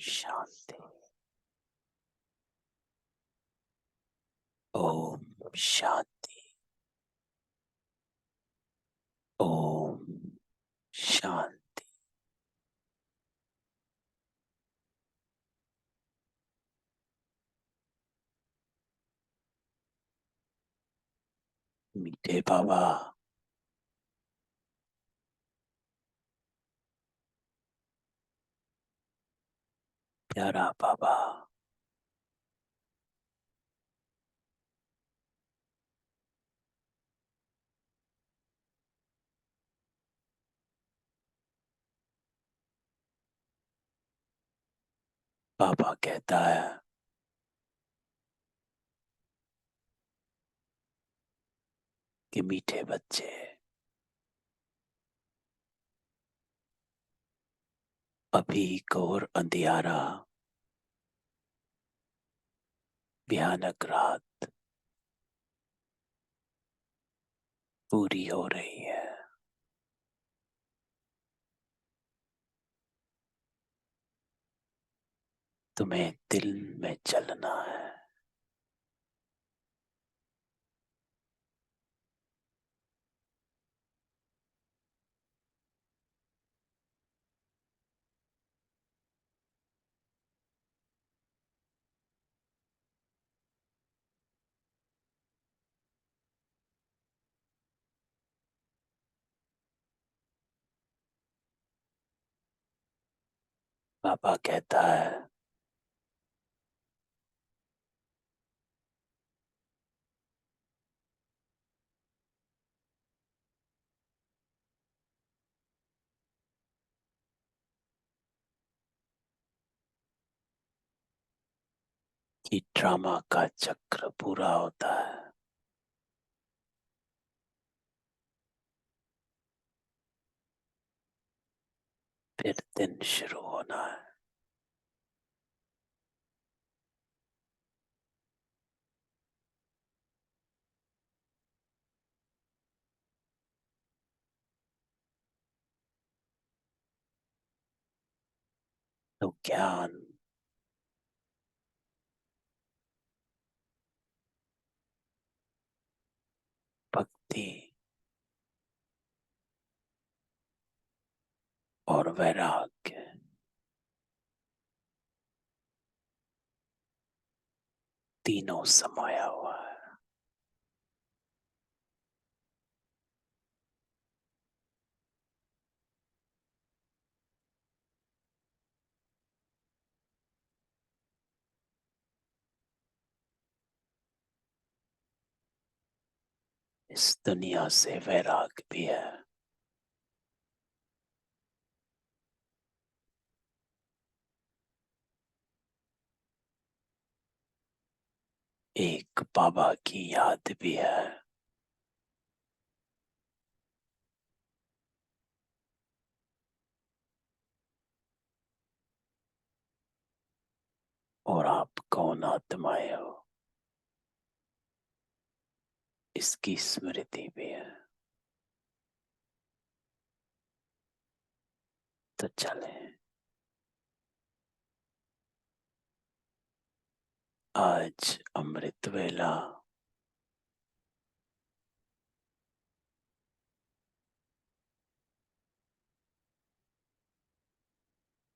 शांति। ओम शांति। ओम शांति। मीठे बाबा, प्यारा बाबा, बाबा कहता है कि मीठे बच्चे, अभी घोर अंधियारा, भयानक रात पूरी हो रही है। तुम्हें दिल में चलना है। बाबा कहता है कि ड्रामा का चक्र पूरा होता है। फिर दिन शुरू होना है। तो ज्ञान, भक्ति और वैराग्य तीनों समाया हुआ है। इस दुनिया से वैराग भी है। एक बाबा की याद भी है। और आप कौन आत्माएं हो, इसकी स्मृति भी है। तो चले, आज अमृत वेला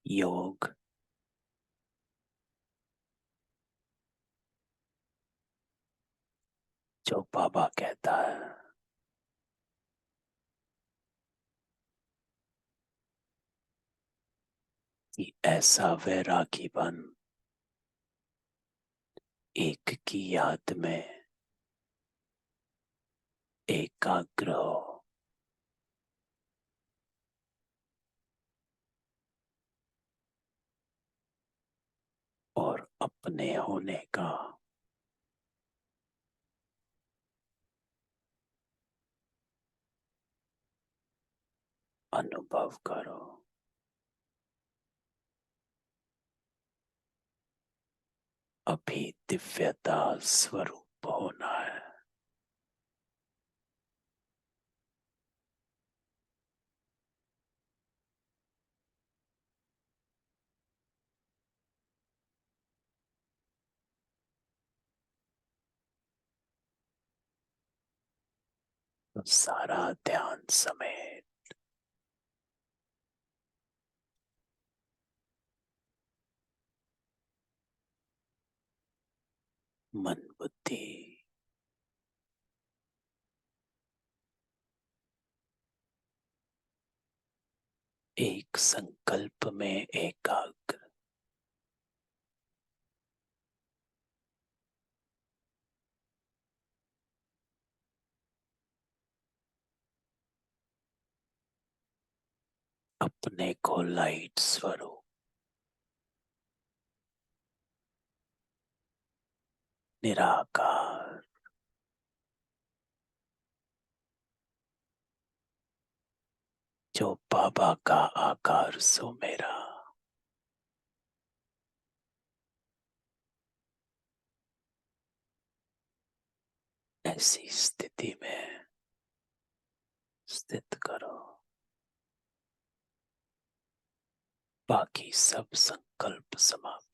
योग जो बाबा कहता है कि ऐसा वैरागी बन, एक की याद में एकाग्र हो और अपने होने का अनुभव करो। अभी दिव्यता स्वरूप होना है। तो सारा ध्यान समेत मन बुद्धि एक संकल्प में एकाग्र। अपने को लाइट स्वरूप निराकार जो बाबा का आकार सो मेरा ऐसी स्थिति में स्थित करो। बाकी सब संकल्प समाप्त।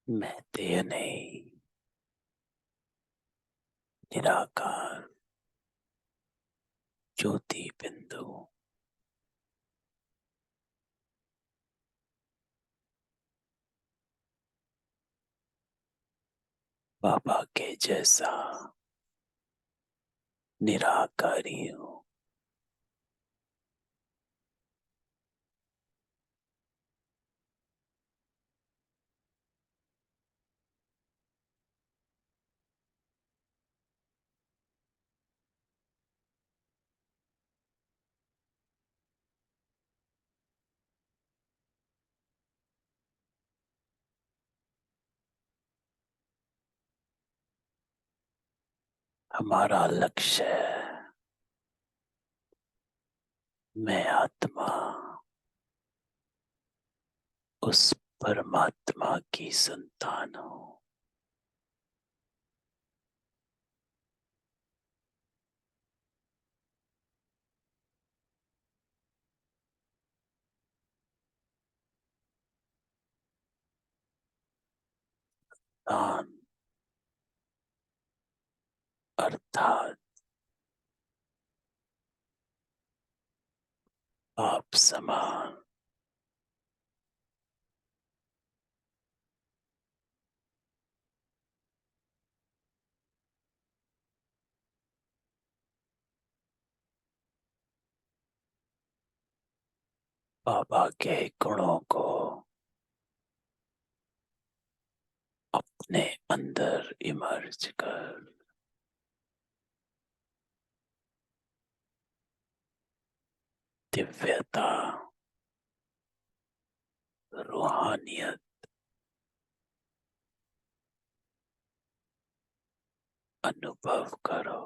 मैं देह नहीं, निराकार ज्योति बिंदु बाबा के जैसा निराकारी हूँ। हमारा लक्ष्य है मैं आत्मा उस परमात्मा की संतान हूँ। दान अर्थात आप समान। बाबा के गुणों को अपने अंदर इमर्ज कर दिव्यता रूहानियत अनुभव करो।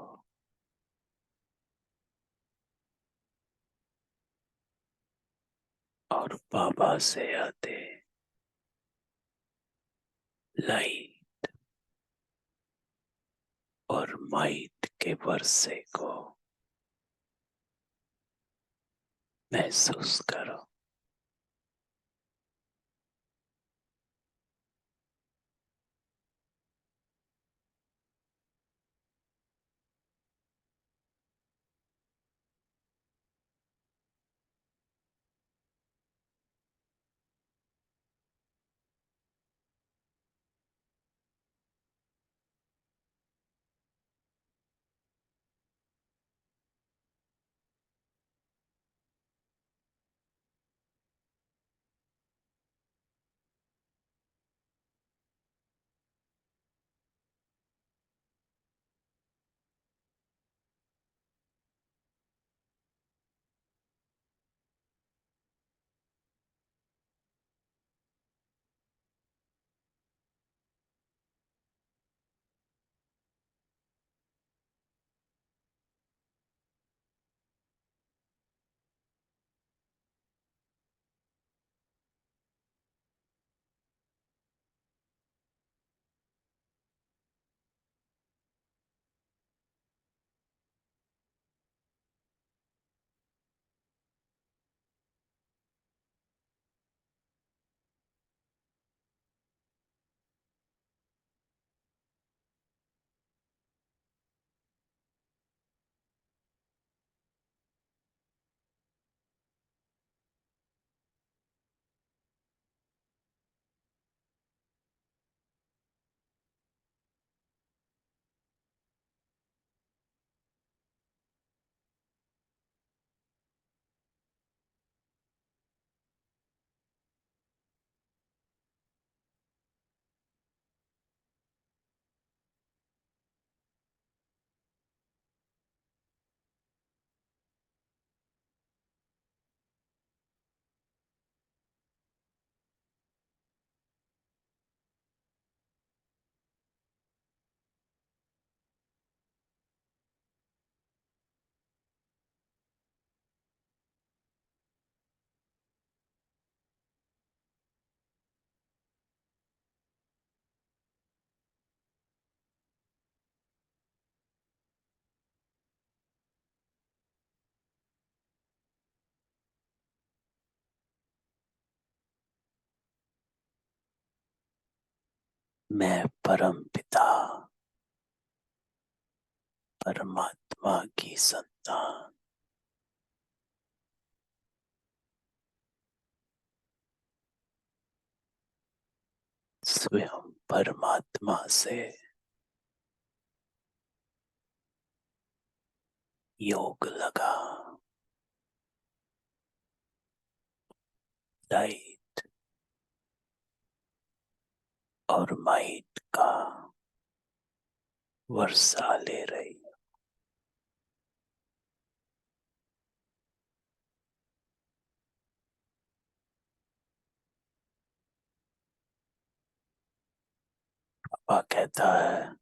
और बाबा से आते लाइट माइट के वर्षे को महसूस करो। मैं परम पिता परमात्मा की संतान स्वयं परमात्मा से योग लगा। लाइट और माइट का वर्षा ले रही। पापा कहता है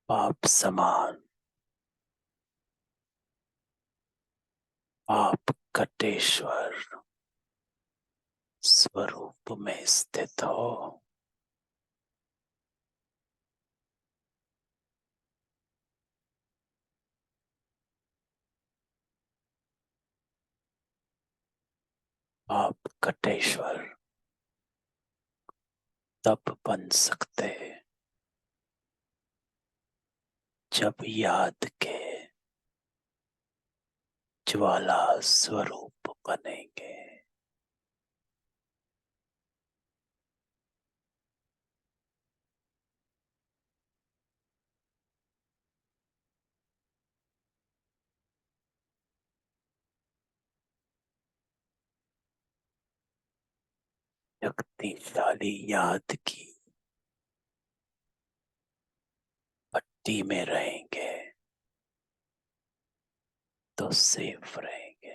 पाप समान आप कटेश्वर स्वरूप में स्थित हो। आप कटेश्वर तब बन सकते जब याद के ज्वाला स्वरूप बनेंगे। शक्तिशाली याद की पट्टी में रहेंगे तो सेफ रहेंगे।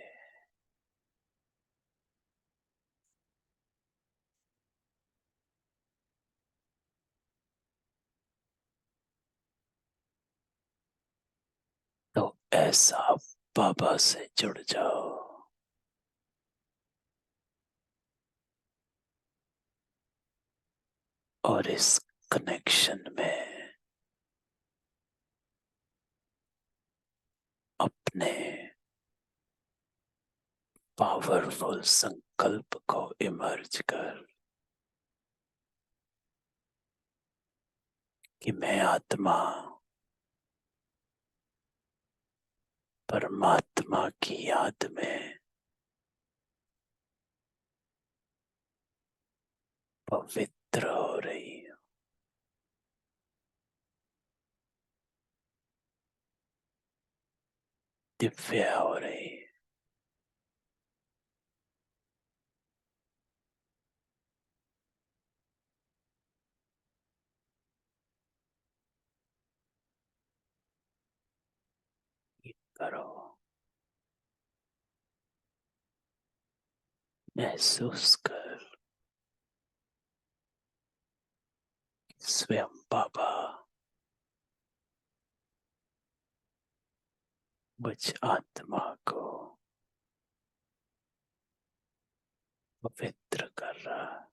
तो ऐसा बाबा से जुड़ जाओ और इस कनेक्शन में अपने पावरफुल संकल्प को इमर्ज कर कि मैं आत्मा परमात्मा की याद में पवित्र हो रही हूँ, दिव्य हो रही है। करो, महसूस कर स्वयं बाबा मुझ आत्मा को पवित्र कर रहा है।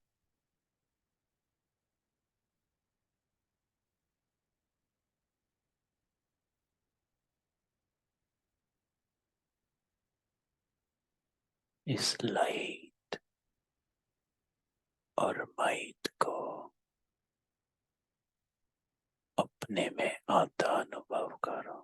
इस लाइट और माइट को अपने में आता अनुभव करो।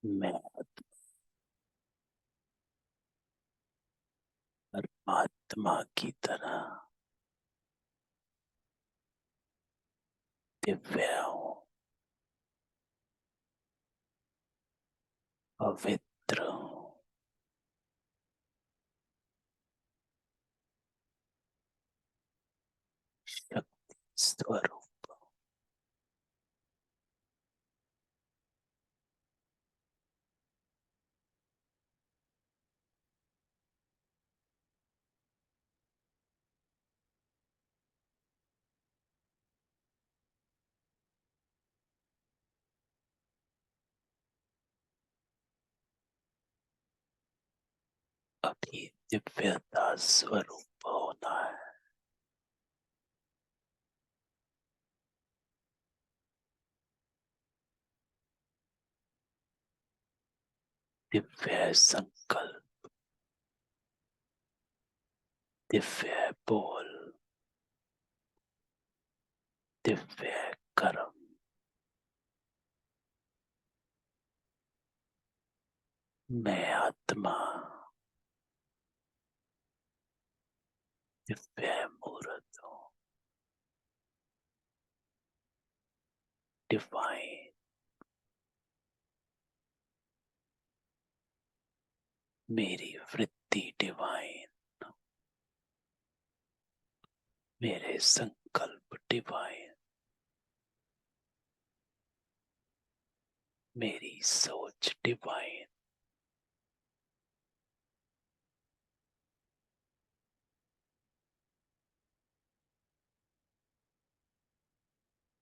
मैं परमात्मा की तरह दिव्य हूँ, पवित्र हूँ। शक्ति स्वरूप अभी दिव्यता स्वरूप होना है। दिव्य संकल्प, दिव्य बोल, दिव्य कर्म। मैं आत्मा दिव्य मूर्त हूँ, डिवाइन। मेरी वृत्ति डिवाइन, मेरे संकल्प डिवाइन, मेरी सोच डिवाइन।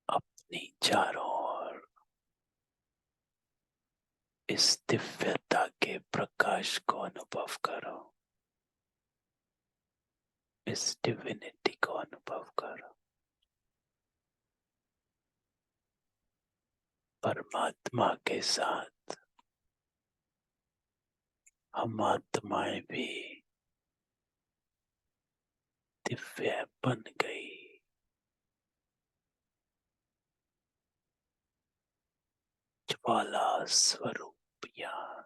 अपनी चारों ओर इस दिव्यता के प्रकाश को अनुभव करो, इस डिविनिटी को अनुभव करो। परमात्मा के साथ हम आत्माएं भी दिव्य बन गई। ज्वाला स्वरूप यहाँ।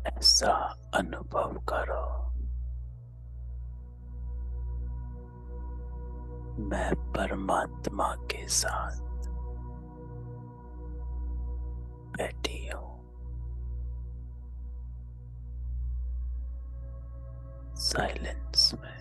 ऐसा अनुभव करो, मैं परमात्मा के साथ बैठी हूँ, साइलेंस में।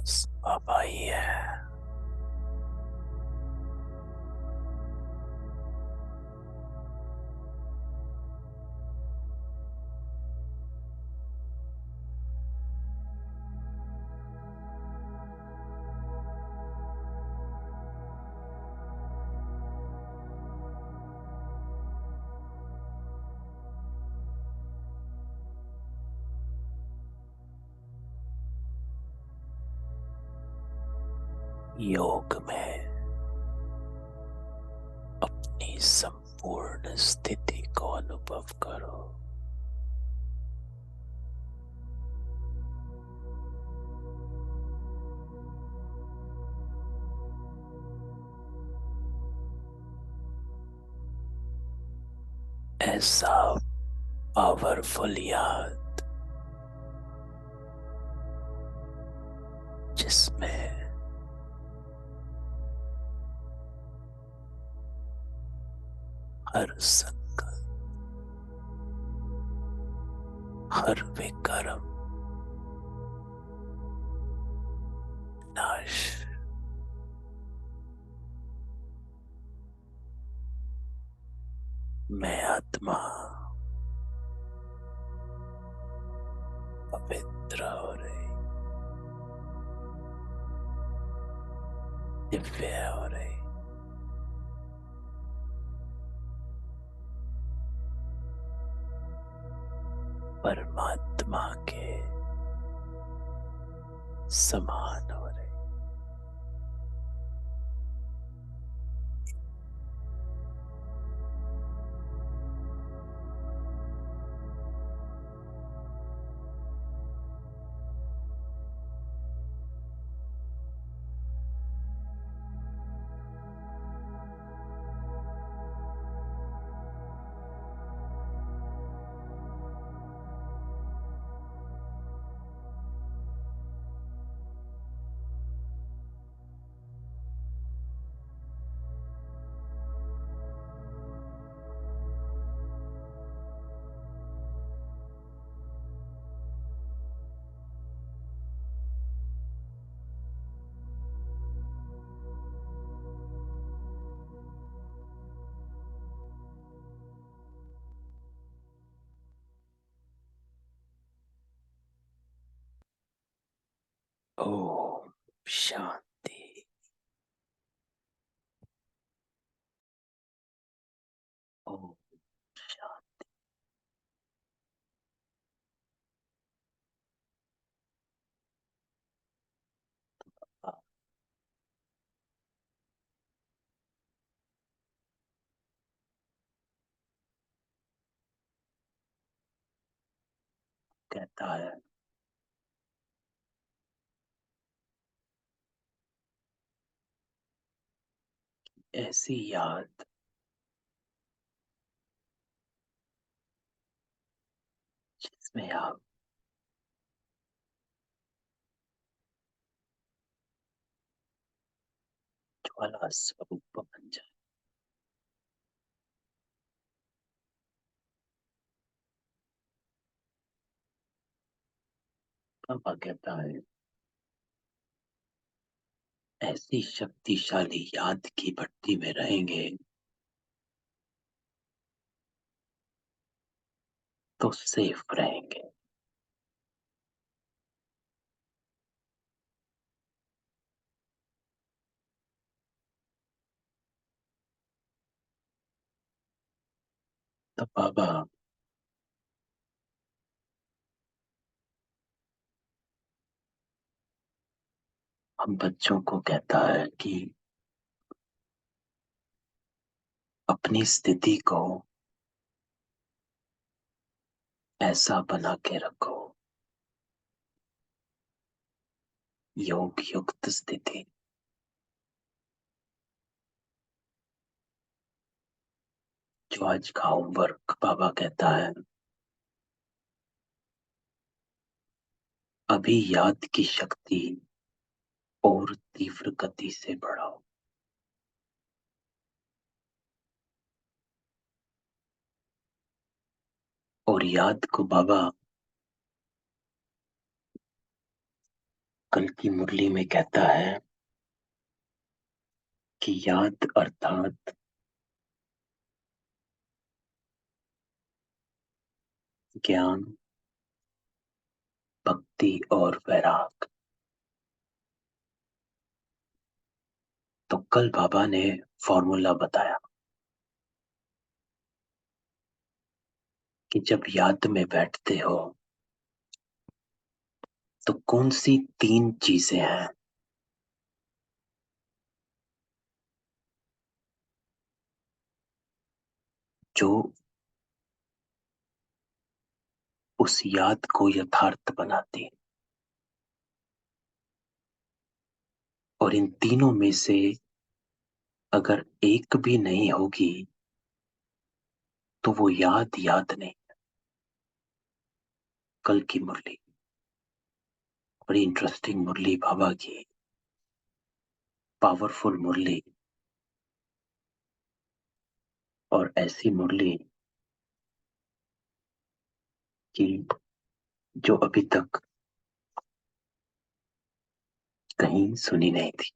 बाबा ही है। योग में अपनी संपूर्ण स्थिति को अनुभव करो। ऐसा पावरफुल याद जिसमें हर संकल्प, हर विक्रम नाश, मैं आत्मा पवित्र हो रही, दिव्य हो रही। परमात्मा के समान हो रही। ओम शांति। ओम शांति। कहता है ऐसी याद जिसमें आप ज्वाला स्वरूप बन जाए। पापा कहता है ऐसी शक्तिशाली याद की भट्टी में रहेंगे तो सेफ रहेंगे। तो बाबा हम बच्चों को कहता है कि अपनी स्थिति को ऐसा बना के रखो, योग युक्त स्थिति। जो आज का होमवर्क बाबा कहता है अभी याद की शक्ति और तीव्र गति से बढ़ाओ। और याद को बाबा कल की मुरली में कहता है कि याद अर्थात ज्ञान, भक्ति और वैराग। तो कल बाबा ने फॉर्मूला बताया कि जब याद में बैठते हो तो कौन सी तीन चीजें हैं जो उस याद को यथार्थ बनाती है। और इन तीनों में से अगर एक भी नहीं होगी तो वो याद याद नहीं। कल की मुरली बड़ी इंटरेस्टिंग मुरली, बाबा की पावरफुल मुरली। और ऐसी मुरली कि जो अभी तक कहीं सुनी नहीं थी।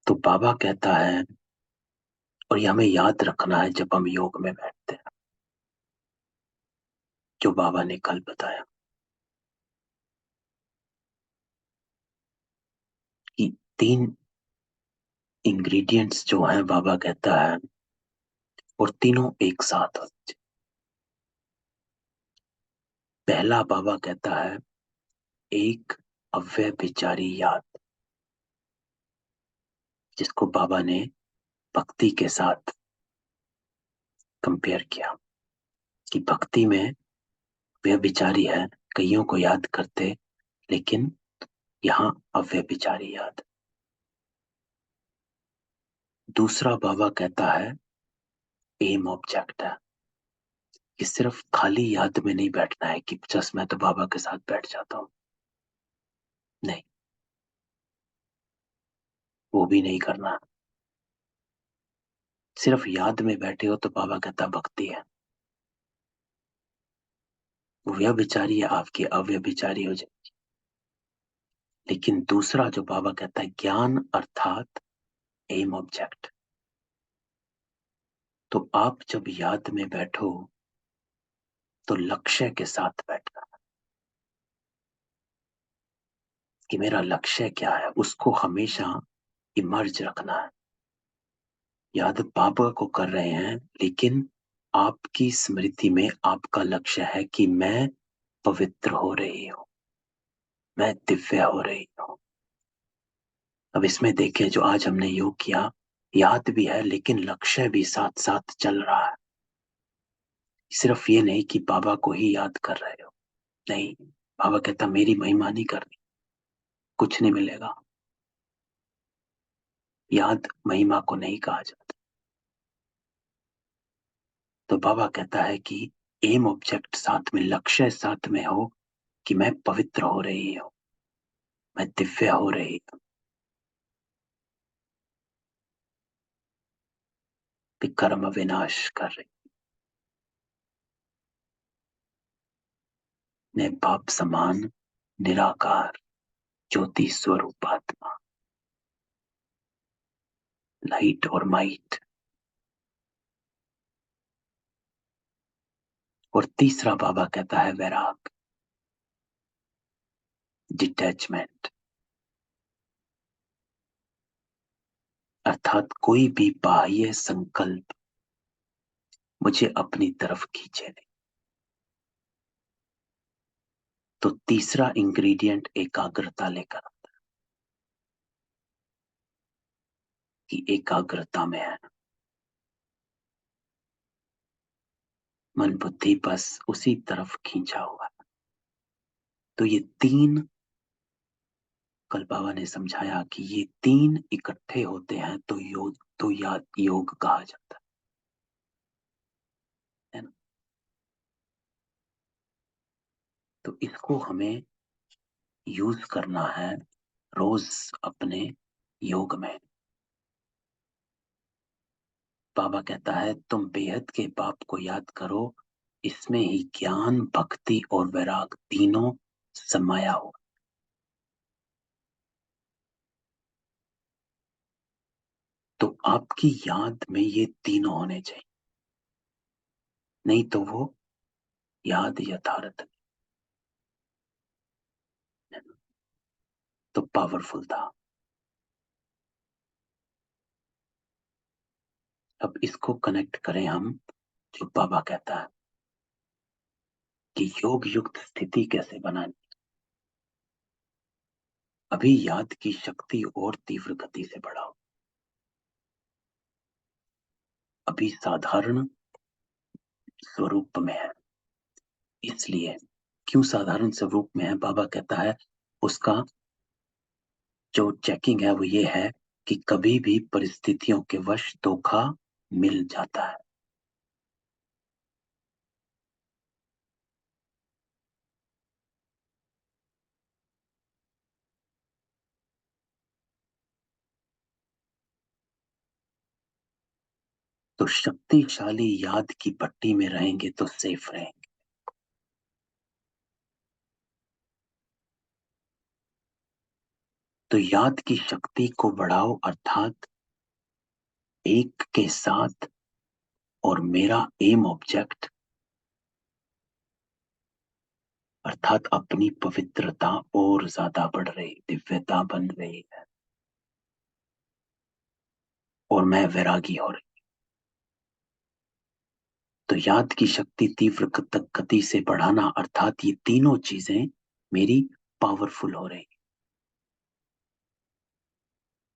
तो बाबा कहता है, और ये हमें याद रखना है जब हम योग में बैठते हैं, जो बाबा ने कल बताया कि तीन इंग्रेडिएंट्स जो हैं, बाबा कहता है, और तीनों एक साथ होते हैं। पहला बाबा कहता है एक अव्यभिचारी याद, जिसको बाबा ने भक्ति के साथ कंपेयर किया कि भक्ति में व्यभिचारी है, कईयों को याद करते, लेकिन यहाँ अव्यभिचारी याद। दूसरा बाबा कहता है एम ऑब्जेक्ट है, कि सिर्फ खाली याद में नहीं बैठना है कि जस्ट मैं तो बाबा के साथ बैठ जाता हूं, नहीं, वो भी नहीं करना। सिर्फ याद में बैठे हो तो बाबा कहता भक्ति है, वो व्यभिचारी है, आपकी अव्यभिचारी हो जाए। लेकिन दूसरा जो बाबा कहता है ज्ञान अर्थात एम ऑब्जेक्ट, तो आप जब याद में बैठो तो लक्ष्य के साथ बैठना, कि मेरा लक्ष्य क्या है, उसको हमेशा इमर्ज रखना है। याद बाबा को कर रहे हैं, लेकिन आपकी स्मृति में आपका लक्ष्य है कि मैं पवित्र हो रही हूं, मैं दिव्य हो रही हूं। अब इसमें देखें, जो आज हमने योग किया, याद भी है लेकिन लक्ष्य भी साथ साथ चल रहा है। सिर्फ ये नहीं कि बाबा को ही याद कर रहे हो, नहीं, बाबा कहता मेरी महिमा नहीं करनी, कुछ नहीं मिलेगा। याद महिमा को नहीं कहा जाता। तो बाबा कहता है कि एम ऑब्जेक्ट साथ में, लक्ष्य साथ में हो, कि मैं पवित्र हो रही हूं, मैं दिव्य हो रही हूं, कर्म विनाश कर रही, मैं बाप समान निराकार ज्योति स्वरूप आत्मा, लाइट और माइट। और तीसरा बाबा कहता है वैराग, डिटैचमेंट, अर्थात कोई भी बाह्य संकल्प मुझे अपनी तरफ खींचे नहीं। तो तीसरा इंग्रेडिएंट एकाग्रता लेकर आता है, कि एकाग्रता में है, मन बुद्धि बस उसी तरफ खींचा हुआ है। तो ये तीन, कल बाबा ने समझाया कि ये तीन इकट्ठे होते हैं तो योग, तो याद योग कहा जाता है ना। तो इसको हमें यूज करना है रोज अपने योग में। बाबा कहता है तुम बेहद के बाप को याद करो, इसमें ही ज्ञान, भक्ति और वैराग तीनों समाया हुआ। तो आपकी याद में ये तीनों होने चाहिए, नहीं तो वो याद यथार्थ नहीं, तो पावरफुल था। अब इसको कनेक्ट करें हम, जो बाबा कहता है कि योग युक्त स्थिति कैसे बनानी। अभी याद की शक्ति और तीव्र गति से बढ़ाओ। अभी साधारण स्वरूप में है, इसलिए क्यों साधारण स्वरूप में है, बाबा कहता है उसका जो चेकिंग है वो ये है कि कभी भी परिस्थितियों के वश धोखा मिल जाता है। तो शक्तिशाली याद की पट्टी में रहेंगे तो सेफ रहेंगे। तो याद की शक्ति को बढ़ाओ, अर्थात एक के साथ और मेरा एम ऑब्जेक्ट, अर्थात अपनी पवित्रता और ज्यादा बढ़ रही, दिव्यता बन रही है और मैं वैरागी हो रही। तो याद की शक्ति तीव्र गति से बढ़ाना, अर्थात ये तीनों चीजें मेरी पावरफुल हो रही।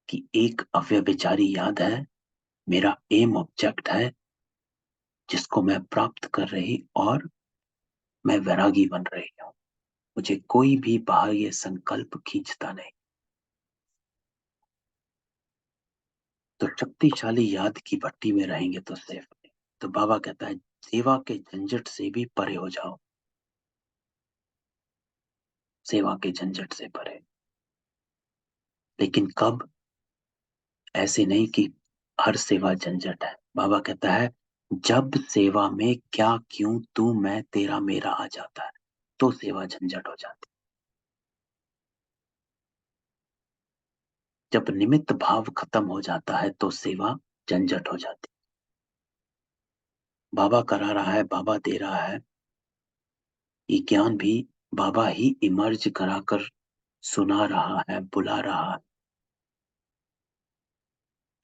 कि एक अव्यभिचारी याद है, मेरा एम ऑब्जेक्ट है जिसको मैं प्राप्त कर रही, और मैं वैरागी बन रही हूं। मुझे कोई भी बाह्य संकल्प खींचता नहीं। तो शक्तिशाली याद की भट्टी में रहेंगे तो सेफ नहीं। तो बाबा कहता है सेवा के झंझट से भी परे हो जाओ। सेवा के झंझट से परे, लेकिन कब? ऐसे नहीं कि हर सेवा झंझट है। बाबा कहता है जब सेवा में क्या क्यों तू मैं तेरा मेरा आ जाता है तो सेवा झंझट हो जाती। जब निमित्त भाव खत्म हो जाता है तो सेवा झंझट हो जाती। बाबा करा रहा है, बाबा दे रहा है, ये ज्ञान भी बाबा ही इमर्ज कराकर सुना रहा है, बुला रहा है,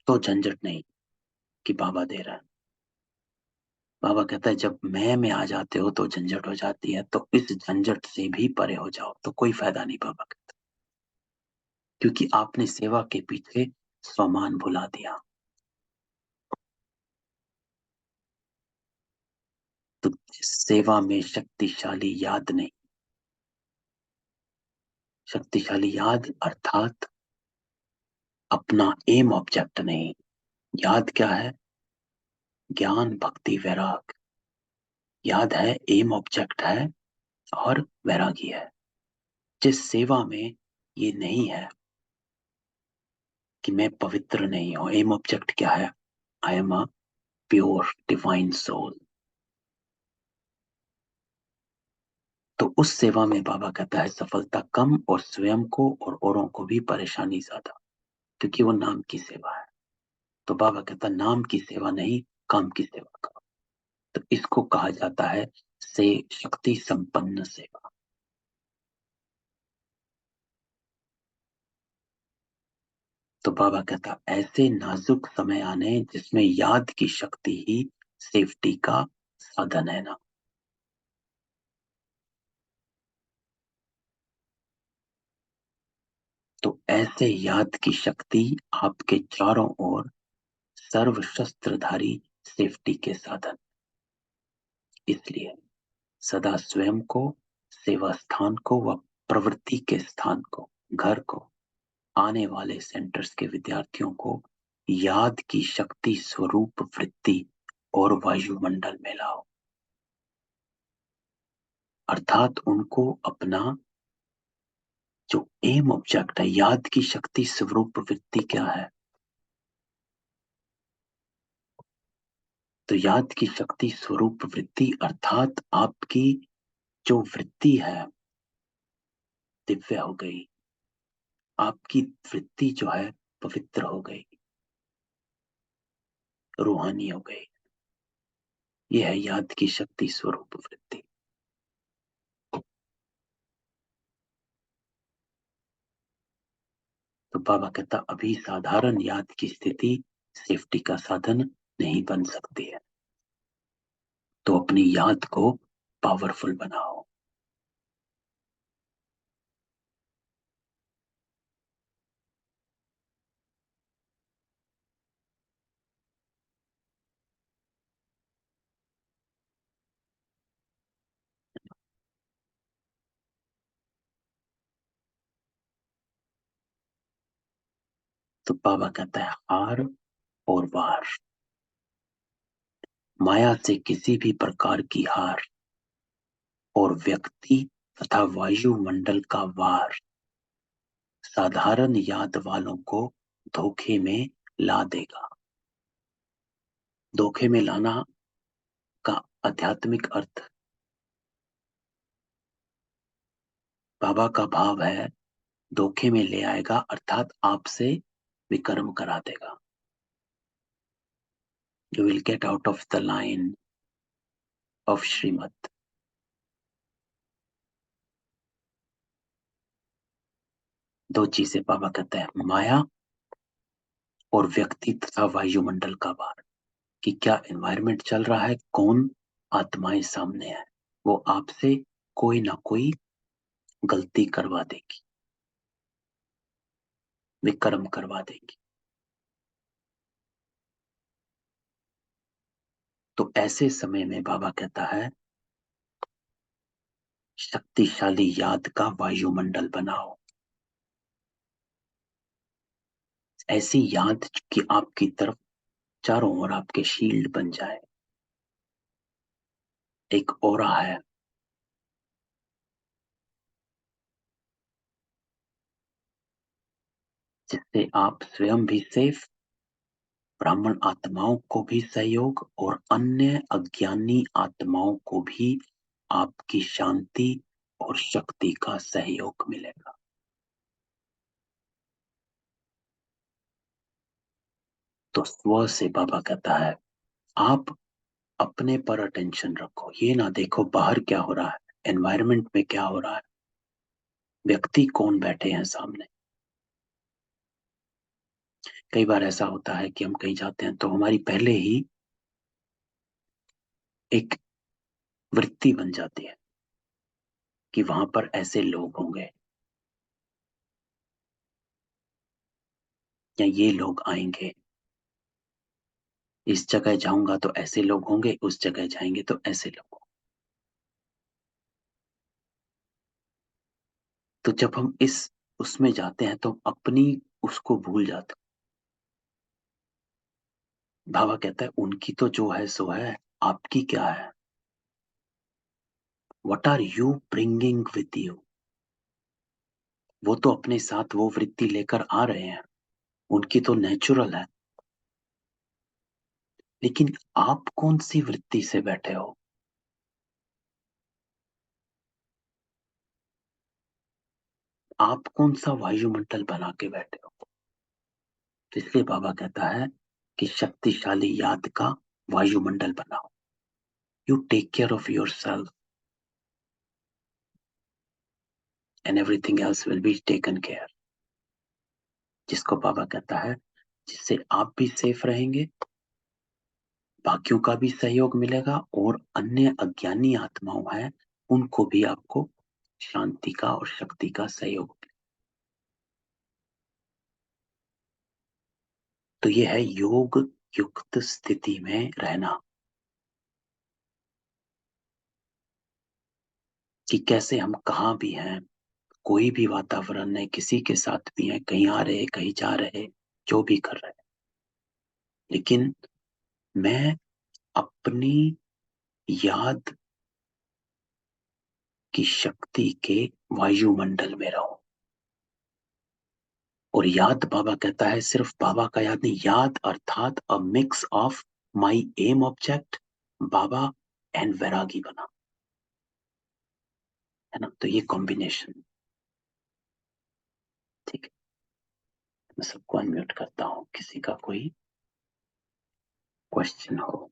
तो झंझट नहीं कि बाबा दे रहा है। बाबा कहता है जब मैं में आ जाते हो तो झंझट हो जाती है, तो इस झंझट से भी परे हो जाओ तो कोई फायदा नहीं, बाबा कहता, क्योंकि आपने सेवा के पीछे स्वमान भुला दिया। तो सेवा में शक्तिशाली याद नहीं, शक्तिशाली याद अर्थात अपना एम ऑब्जेक्ट नहीं। याद क्या है? ज्ञान भक्ति वैराग। याद है, एम ऑब्जेक्ट है और वैरागी है। जिस सेवा में ये नहीं है कि मैं पवित्र नहीं हूं, एम ऑब्जेक्ट क्या है? I am a pure divine soul. तो उस सेवा में बाबा कहता है सफलता कम और स्वयं को और औरों को भी परेशानी ज्यादा, क्योंकि वो नाम की सेवा है। तो बाबा कहता है नाम की सेवा नहीं, काम की सेवा करो। तो इसको कहा जाता है से शक्ति संपन्न सेवा। तो बाबा कहता ऐसे नाजुक समय आने जिसमें याद की शक्ति ही सेफ्टी का साधन है ना। तो ऐसे याद की शक्ति आपके चारों ओर सर्व शस्त्रधारी सेफ्टी के साधन। इसलिए सदा स्वयं को, सेवा स्थान को व प्रवृत्ति के स्थान को, घर को, आने वाले सेंटर्स के विद्यार्थियों को याद की शक्ति स्वरूप वृत्ति और वायुमंडल में लाओ। अर्थात उनको अपना जो एम ऑब्जेक्ट है, याद की शक्ति स्वरूप वृत्ति क्या है? तो याद की शक्ति स्वरूप वृत्ति अर्थात आपकी जो वृत्ति है, दिव्य हो गई, आपकी वृत्ति जो है पवित्र हो गई, रूहानी हो गई। यह है याद की शक्ति स्वरूप वृत्ति। तो बाबा कहता अभी साधारण याद की स्थिति सेफ्टी का साधन नहीं बन सकती है, तो अपनी याद को पावरफुल बनाओ। तो बाबा कहता है हार और वार, माया से किसी भी प्रकार की हार और व्यक्ति तथा वायुमंडल का वार साधारण याद वालों को धोखे में ला देगा। धोखे में लाना का आध्यात्मिक अर्थ बाबा का भाव है, धोखे में ले आएगा अर्थात आपसे विकर्म करा देगा। You will get out of the line of श्रीमत। दो चीजें बाबा कहते हैं, माया और व्यक्ति तथा वायुमंडल का भार, कि क्या एनवायरनमेंट चल रहा है, कौन आत्माएं सामने है, वो आपसे कोई ना कोई गलती करवा देगी, विक्रम करवा देगी। तो ऐसे समय में बाबा कहता है शक्तिशाली याद का वायुमंडल बनाओ, ऐसी याद कि आपकी तरफ चारों ओर आपके शील्ड बन जाए। एक ओरा है, जिससे आप स्वयं भी सेफ, ब्राह्मण आत्माओं को भी सहयोग और अन्य अज्ञानी आत्माओं को भी आपकी शांति और शक्ति का सहयोग मिलेगा। तो स्व से बाबा कहता है आप अपने पर अटेंशन रखो, ये ना देखो बाहर क्या हो रहा है, एनवायरनमेंट में क्या हो रहा है, व्यक्ति कौन बैठे हैं सामने। कई बार ऐसा होता है कि हम कहीं जाते हैं तो हमारी पहले ही एक वृत्ति बन जाती है कि वहां पर ऐसे लोग होंगे या ये लोग आएंगे, इस जगह जाऊंगा तो ऐसे लोग होंगे, उस जगह जाएंगे तो ऐसे लोग होंगे। तो जब हम इस उसमें जाते हैं तो अपनी उसको भूल जाते हैं। बाबा कहता है उनकी तो जो है सो है, आपकी क्या है, what are you bringing with you. वो तो अपने साथ वो वृत्ति लेकर आ रहे हैं, उनकी तो नेचुरल है, लेकिन आप कौन सी वृत्ति से बैठे हो, आप कौन सा वायुमंडल बना के बैठे हो। तो इसलिए बाबा कहता है कि शक्तिशाली याद का वायुमंडल बनाओ। You take care of yourself and everything else will be taken care. जिसको बाबा कहता है जिससे आप भी सेफ रहेंगे, बाकियों का भी सहयोग मिलेगा और अन्य अज्ञानी आत्माओं हैं उनको भी आपको शांति का और शक्ति का सहयोग मिलेगा। तो यह है योग युक्त स्थिति में रहना, कि कैसे हम कहाँ भी हैं, कोई भी वातावरण है, किसी के साथ भी है, कहीं आ रहे कहीं जा रहे, जो भी कर रहे, लेकिन मैं अपनी याद की शक्ति के वायुमंडल में रहूं। और याद बाबा कहता है सिर्फ बाबा का याद नहीं, याद अर्थात अ मिक्स ऑफ माई एम ऑब्जेक्ट बाबा एंड वैरागी बना, है ना। तो ये कॉम्बिनेशन मैं सबको अनम्यूट करता हूँ, किसी का कोई क्वेश्चन हो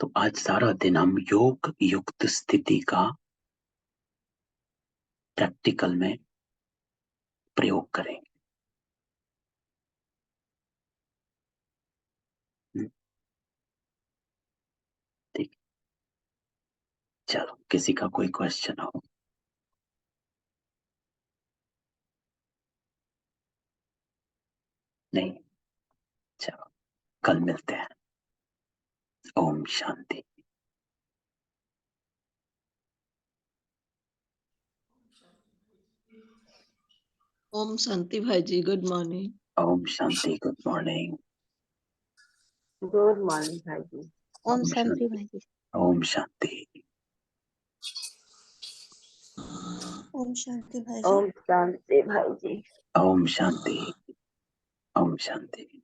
तो। आज सारा दिन हम योग युक्त स्थिति का प्रैक्टिकल में प्रयोग करेंगे। ठीक, चलो किसी का कोई क्वेश्चन हो? नहीं, चलो कल मिलते हैं। ओम शांति। ओम शांति भाई जी, good morning. Om Shanti, good morning. Good morning भाई जी। ओम शांति भाई जी। ओम शांति। ओम शांति भाई जी। ओम शांति भाई जी। ओम शांति। ओम शांति।